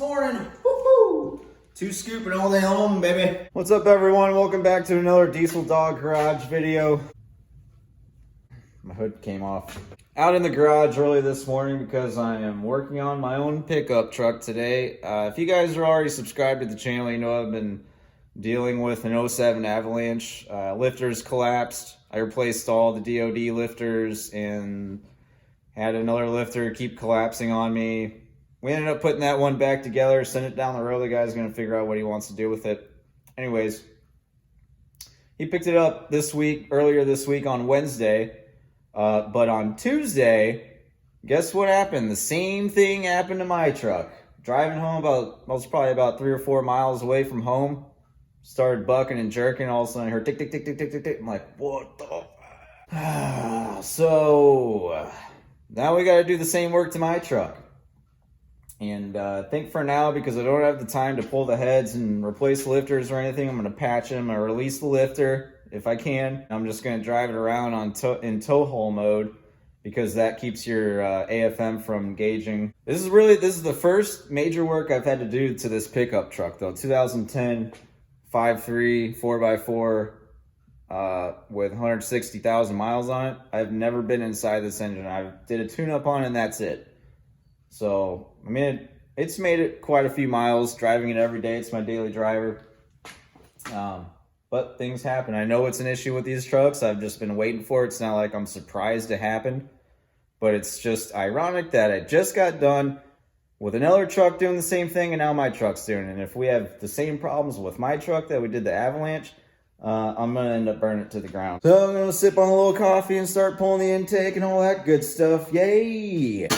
morning. Woohoo! 2 scooping all day long, baby. What's up, everyone? Welcome back to another Diesel Dog Garage video. My hood came off. Out in the garage early this morning because I am working on my own pickup truck today. If you guys are already subscribed to the channel, you know I've been dealing with an 07 Avalanche. Lifters collapsed. I replaced all the DOD lifters and had another lifter keep collapsing on me. We ended up putting that one back together, sent it down the road. The guy's going to figure out what he wants to do with it. Anyways, he picked it up earlier this week on Wednesday. But on Tuesday, guess what happened? The same thing happened to my truck. Driving home I was probably about 3 or 4 miles away from home. Started bucking and jerking. All of a sudden I heard tick, tick, tick, tick, tick, tick, tick. I'm like, what the? So now we got to do the same work to my truck. And I think for now, because I don't have the time to pull the heads and replace the lifters or anything, I'm going to patch them. I release the lifter if I can. I'm just going to drive it around in tow haul mode because that keeps your AFM from engaging. This is the first major work I've had to do to this pickup truck, though. 2010 5.3 4x4 with 160,000 miles on it. I've never been inside this engine. I did a tune-up on it and that's it. So, I mean, it's made it quite a few miles, driving it every day. It's my daily driver. But things happen. I know it's an issue with these trucks. I've just been waiting for it. It's not like I'm surprised it happened. But it's just ironic that I just got done with another truck doing the same thing, and now my truck's doing it. And if we have the same problems with my truck that we did the Avalanche, I'm going to end up burning it to the ground. So I'm going to sip on a little coffee and start pulling the intake and all that good stuff. Yay!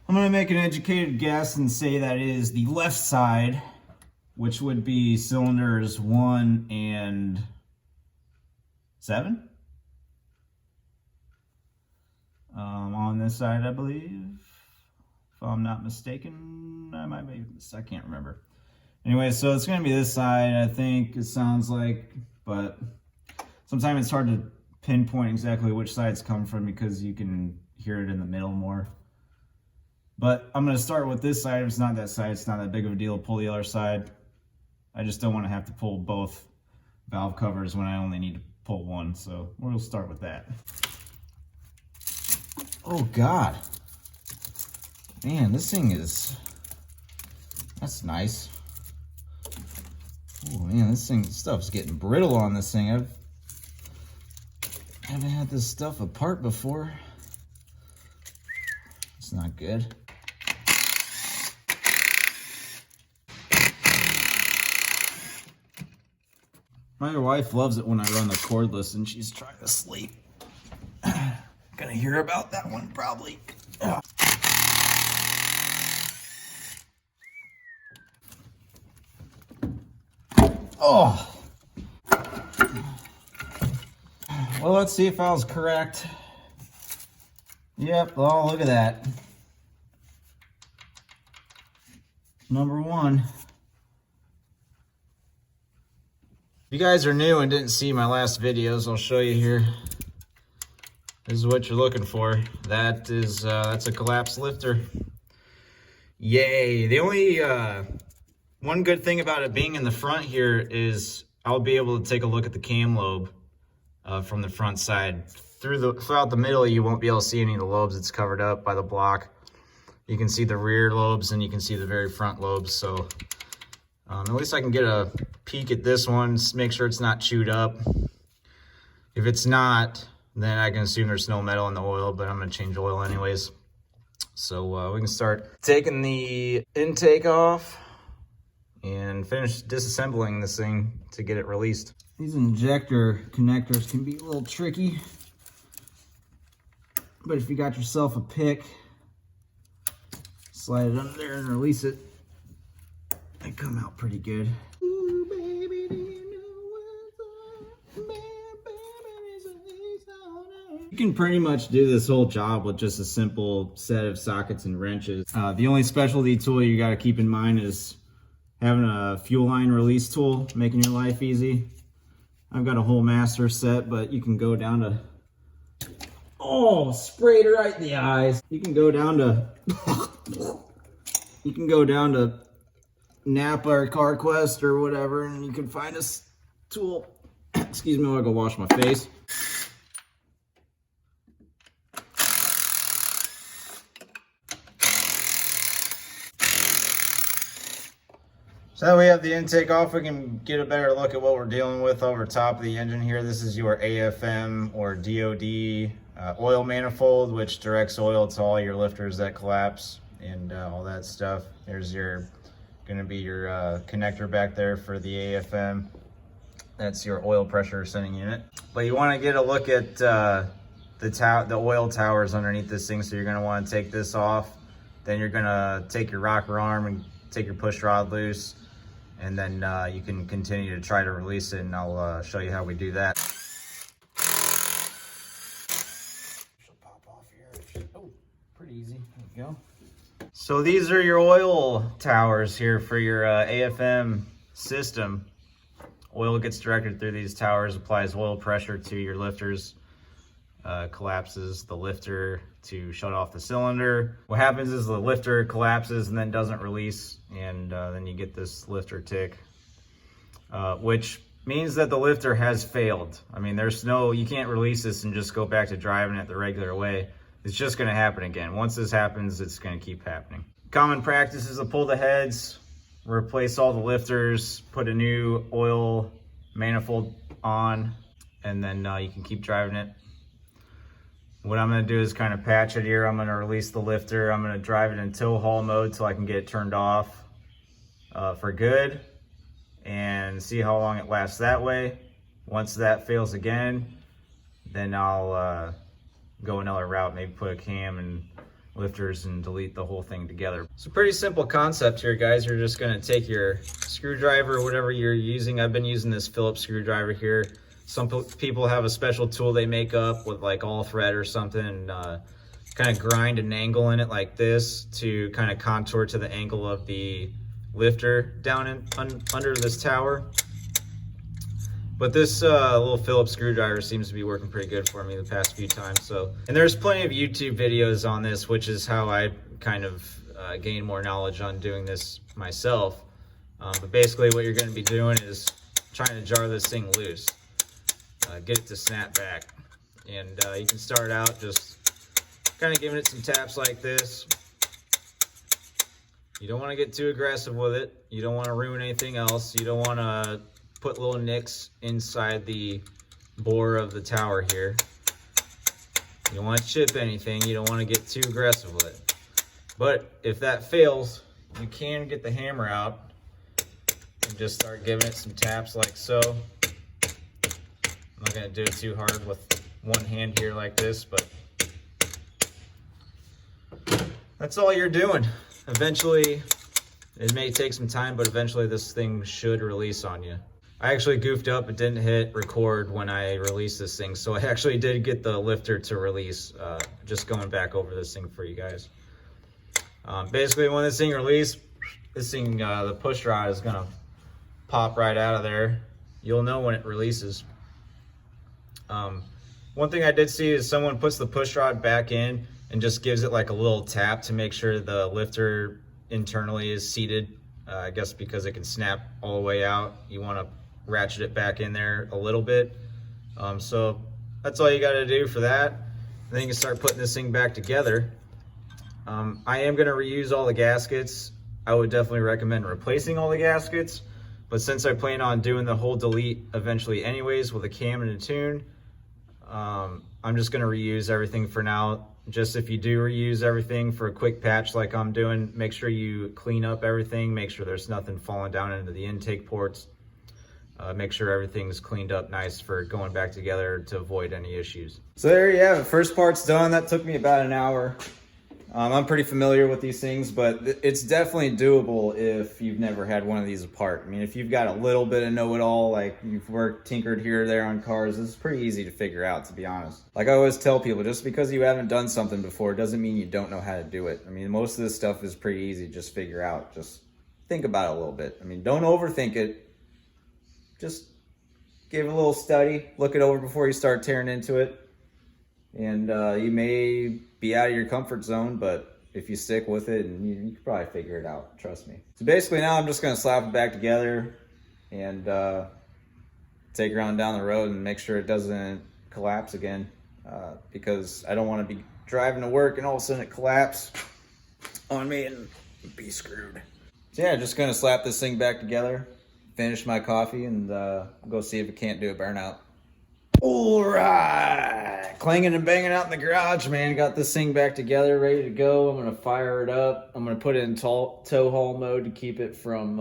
I'm going to make an educated guess and say that it is the left side, which would be cylinders 1 and 7. On this side, I believe, if I'm not mistaken. I can't remember. Anyway, so it's going to be this side, I think it sounds like, but sometimes it's hard to pinpoint exactly which sides come from because you can hear it in the middle more. But I'm going to start with this side. If it's not that side, it's not that big of a deal to pull the other side. I just don't want to have to pull both valve covers when I only need to pull one. So we'll start with that. Oh, God. Man, this thing that's nice. Oh, man, stuff's getting brittle on this thing. I haven't had this stuff apart before. It's not good. My wife loves it when I run the cordless and she's trying to sleep. Gonna hear about that one probably. Oh. Well, let's see if I was correct. Yep, oh, look at that. Number 1. If you guys are new and didn't see my last videos, I'll show you here. This is what you're looking for. That's a collapsed lifter. Yay! The only one good thing about it being in the front here is I'll be able to take a look at the cam lobe from the front side. Throughout the middle, you won't be able to see any of the lobes. It's covered up by the block. You can see the rear lobes and you can see the very front lobes. So at least I can get a peek at this one, make sure it's not chewed up. If it's not, then I can assume there's no metal in the oil, but I'm going to change oil anyways. So we can start taking the intake off and finish disassembling this thing to get it released. These injector connectors can be a little tricky, but if you got yourself a pick, slide it under there and release it. They come out pretty good. Ooh, baby, do you know what's up? You can pretty much do this whole job with just a simple set of sockets and wrenches. The only specialty tool you got to keep in mind is having a fuel line release tool, making your life easy. I've got a whole master set, but you can go down to, oh, sprayed her right in the eyes. You can go down to, Napa or CarQuest or whatever, and you can find this tool. Excuse me while I go wash my face. So that we have the intake off, we can get a better look at what we're dealing with over top of the engine here. This is your AFM or DOD oil manifold, which directs oil to all your lifters that collapse and all that stuff. There's gonna be your connector back there for the AFM. That's your oil pressure sending unit. But you wanna get a look at the oil towers underneath this thing, so you're gonna wanna take this off. Then you're gonna take your rocker arm and take your push rod loose, and then you can continue to try to release it, and I'll show you how we do that. She'll pop off here. Oh, pretty easy. There you go. So these are your oil towers here for your AFM system. Oil gets directed through these towers, applies oil pressure to your lifters, collapses the lifter to shut off the cylinder. What happens is the lifter collapses and then doesn't release, and then you get this lifter tick, which means that the lifter has failed. I mean, you can't release this and just go back to driving it the regular way. It's just gonna happen again. Once this happens, it's gonna keep happening. Common practice is to pull the heads, replace all the lifters, put a new oil manifold on, and then you can keep driving it. What I'm gonna do is kind of patch it here. I'm gonna release the lifter. I'm gonna drive it in tow haul mode till I can get it turned off for good, and see how long it lasts that way. Once that fails again, then I'll go another route, maybe put a cam and lifters and delete the whole thing together. It's a pretty simple concept here, guys. You're just gonna take your screwdriver, whatever you're using. I've been using this Phillips screwdriver here. Some people have a special tool they make up with like all thread or something, and kind of grind an angle in it like this to kind of contour to the angle of the lifter down under this tower. But this little Phillips screwdriver seems to be working pretty good for me the past few times. So, and there's plenty of YouTube videos on this, which is how I kind of gain more knowledge on doing this myself. But basically what you're going to be doing is trying to jar this thing loose. Get it to snap back, and you can start out just kind of giving it some taps like this. You don't want to get too aggressive with it. You don't want to ruin anything else. You don't want to put little nicks inside the bore of the tower here. You don't want to chip anything. You don't want to get too aggressive with it. But if that fails, you can get the hammer out and just start giving it some taps like so. I'm not going to do it too hard with one hand here like this, but that's all you're doing. Eventually, it may take some time, but eventually this thing should release on you. I actually goofed up. It didn't hit record when I released this thing, so I actually did get the lifter to release. Just going back over this thing for you guys. Basically, when this thing releases, the push rod is going to pop right out of there. You'll know when it releases. One thing I did see is someone puts the push rod back in and just gives it like a little tap to make sure the lifter internally is seated. I guess because it can snap all the way out, you want to ratchet it back in there a little bit. So that's all you got to do for that. Then you can start putting this thing back together. I am going to reuse all the gaskets. I would definitely recommend replacing all the gaskets, but since I plan on doing the whole delete eventually anyways with a cam and a tune, I'm just going to reuse everything for now. Just if you do reuse everything for a quick patch like I'm doing, make sure you clean up everything, make sure there's nothing falling down into the intake ports, make sure everything's cleaned up nice for going back together to avoid any issues. So there you have it. First part's done. That took me about an hour. I'm pretty familiar with these things, but it's definitely doable if you've never had one of these apart. I mean, if you've got a little bit of know-it-all, like you've tinkered here or there on cars, it's pretty easy to figure out, to be honest. Like I always tell people, just because you haven't done something before doesn't mean you don't know how to do it. I mean, most of this stuff is pretty easy to just figure out. Just think about it a little bit. I mean, don't overthink it. Just give it a little study. Look it over before you start tearing into it. And you may be out of your comfort zone, but if you stick with it, and you can probably figure it out. Trust me. So basically now I'm just going to slap it back together and take her on down the road and make sure it doesn't collapse again, because I don't want to be driving to work and all of a sudden it collapse on me and be screwed. So yeah, just gonna slap this thing back together, finish my coffee, and go see if it can't do a burnout. All right, clanging and banging out in the garage, man. Got this thing back together, ready to go. I'm gonna fire it up. I'm gonna put it in tow haul mode to keep it from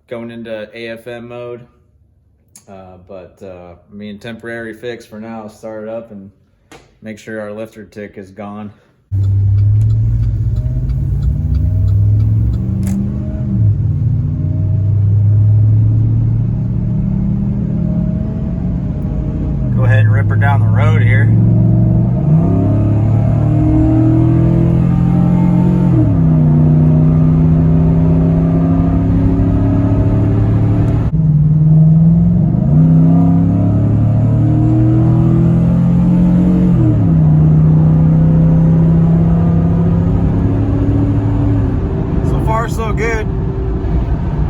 going into AFM mode. I mean, temporary fix for now. Start it up and make sure our lifter tick is gone. Go ahead and rip her down the road here. So good.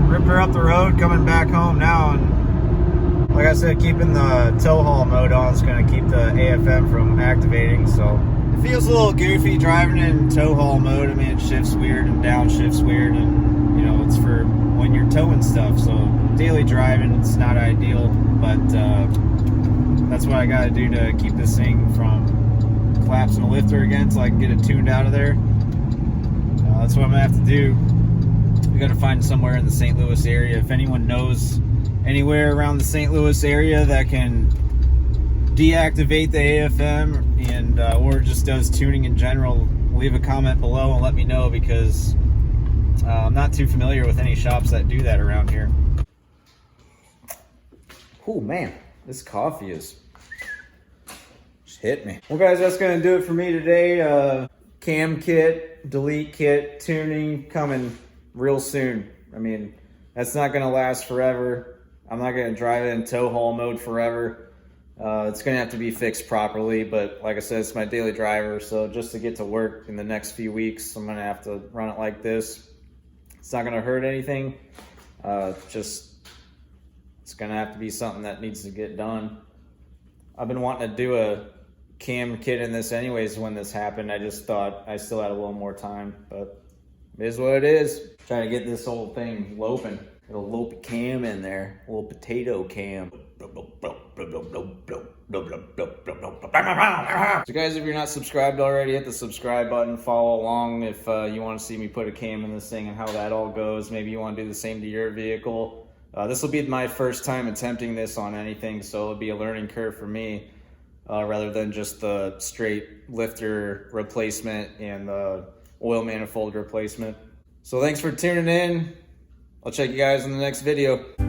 Ripped her up the road, coming back home now, and like I said, keeping the tow haul mode on is going to keep the AFM from activating. So it feels a little goofy driving in tow haul mode. I mean, it shifts weird and downshifts weird, and you know, it's for when you're towing stuff. So daily driving, it's not ideal, but that's what I got to do to keep this thing from collapsing the lifter again, so I can get it tuned out of there. That's what I'm gonna have to do. We got to find somewhere in the St. Louis area. If anyone knows anywhere around the St. Louis area that can deactivate the AFM and or just does tuning in general, leave a comment below and let me know, because I'm not too familiar with any shops that do that around here. Oh man, this coffee is just hit me. Well guys, that's gonna do it for me today. Cam kit, delete kit, tuning coming real soon. I mean, that's not gonna last forever. I'm not gonna drive it in tow haul mode forever. It's gonna have to be fixed properly, but like I said, it's my daily driver, so just to get to work in the next few weeks, I'm gonna have to run it like this. It's not gonna hurt anything. It's gonna have to be something that needs to get done. I've been wanting to do a cam kit in this anyways when this happened. I just thought I still had a little more time, but it is what it is. Trying to get this whole thing loping. Get a lopey cam in there. A little potato cam. So guys, if you're not subscribed already, hit the subscribe button. Follow along if you want to see me put a cam in this thing and how that all goes. Maybe you want to do the same to your vehicle. This will be my first time attempting this on anything, so it'll be a learning curve for me. Rather than just the straight lifter replacement and the oil manifold replacement. So thanks for tuning in. I'll check you guys in the next video.